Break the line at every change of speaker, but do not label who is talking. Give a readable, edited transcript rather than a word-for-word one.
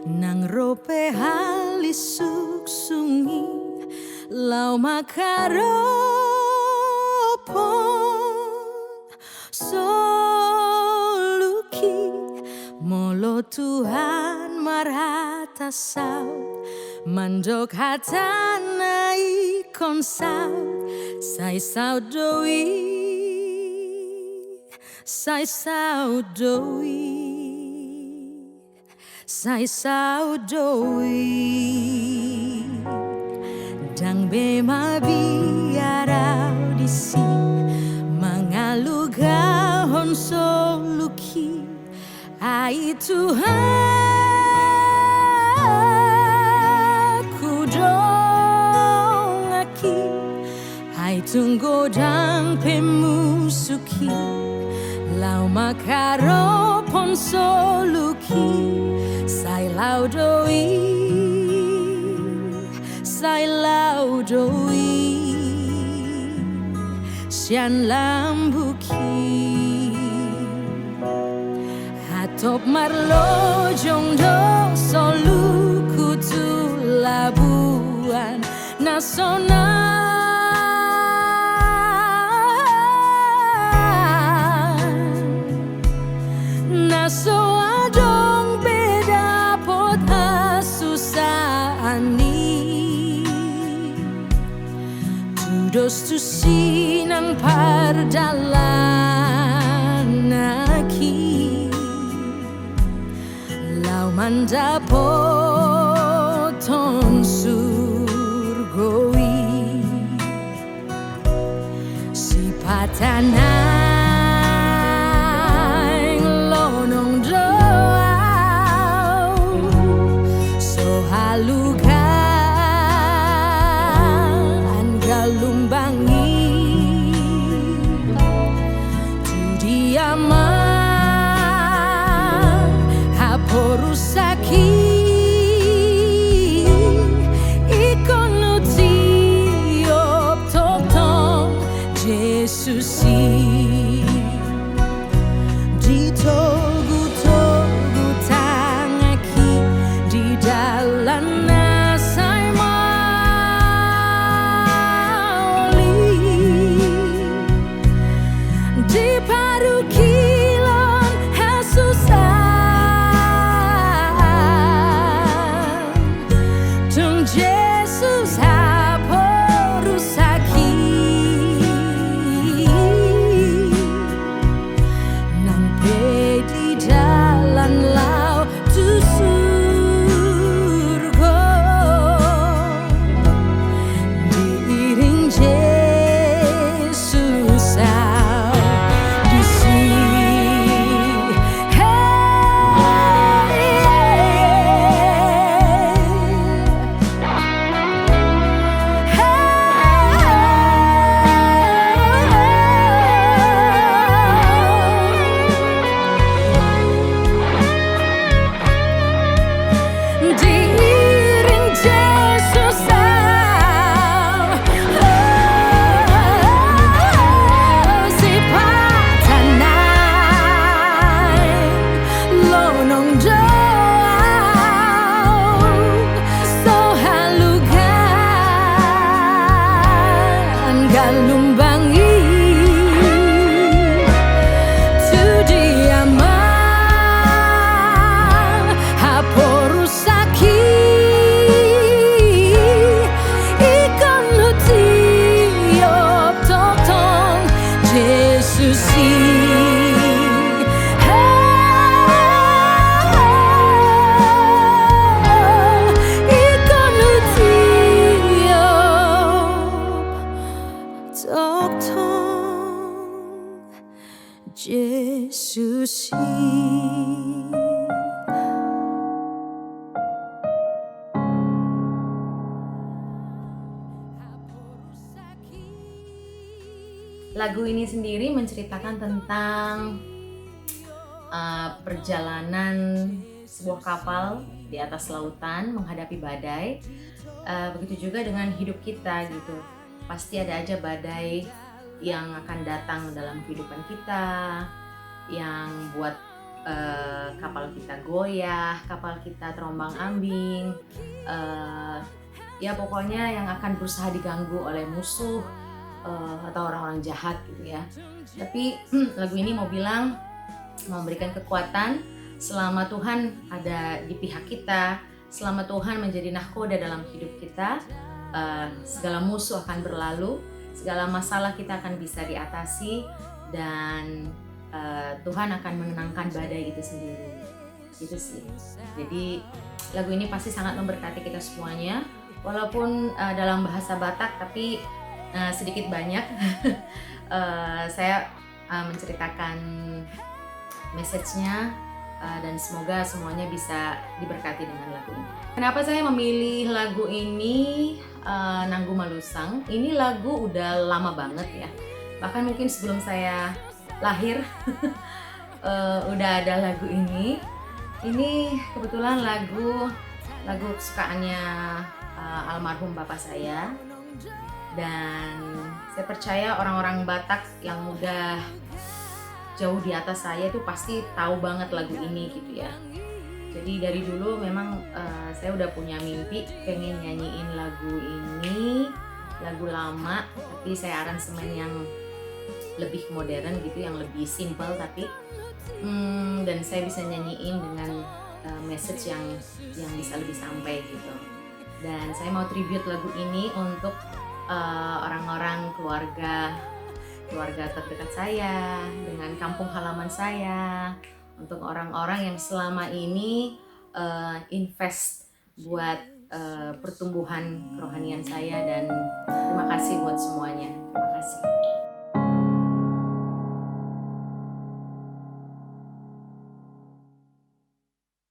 Nang rope halisuk sungi lau makaropon soluki molo Tuhan marhata saut mandok hatana ikon saut sai saut doi sai saut doi sai sao doi dang bema biarau disi mangalugahon soluki ai Tuhan ku dongaki ai tunggu dang pemusuki lau makaropon soluki sai lau doi sian lambuki hatop marlo jongdo soluku tu labuan nasional naso adong beda pota susani tudos tu sinang pardalan aki lau manda poton surgoi si patana halugan galumbangi tu diamang haporusaki ikonuti op totong Jesusi ditogu-togu tangaki di dalam Jesus haporusaki nampe di jalan lau tu surga diiring Jesus di sini galumbangi tu diamang haporusaki ikonuti op totong Jesusi Jesusi.
Lagu ini sendiri menceritakan tentang perjalanan sebuah kapal di atas lautan menghadapi badai. Begitu juga dengan hidup kita gitu. Pasti ada aja badai yang akan datang dalam kehidupan kita, yang buat kapal kita goyah, kapal kita terombang-ambing, ya pokoknya yang akan berusaha diganggu oleh musuh atau orang-orang jahat gitu ya. Tapi lagu ini mau bilang, mau memberikan kekuatan selama Tuhan ada di pihak kita, selama Tuhan menjadi nahkoda dalam hidup kita, segala musuh akan berlalu, segala masalah kita akan bisa diatasi, dan Tuhan akan menenangkan badai itu sendiri. Gitu sih. Jadi lagu ini pasti sangat memberkati kita semuanya, walaupun dalam bahasa Batak, tapi sedikit banyak saya menceritakan message-nya, dan semoga semuanya bisa diberkati dengan lagu ini. Kenapa saya memilih lagu ini, Nanggu Malusang? Ini lagu udah lama banget ya, bahkan mungkin sebelum saya lahir udah ada lagu ini. Ini kebetulan lagu kesukaannya almarhum bapak saya, dan saya percaya orang-orang Batak yang udah jauh di atas saya itu pasti tahu banget lagu ini gitu ya. Jadi dari dulu memang saya udah punya mimpi pengen nyanyiin lagu ini, lagu lama tapi saya aransemen yang lebih modern gitu, yang lebih simple tapi dan saya bisa nyanyiin dengan message yang bisa lebih sampai gitu. Dan saya mau tribute lagu ini untuk orang-orang keluarga terdekat saya, dengan kampung halaman saya, untuk orang-orang yang selama ini invest buat pertumbuhan kerohanian saya, dan terima kasih buat semuanya. Terima kasih.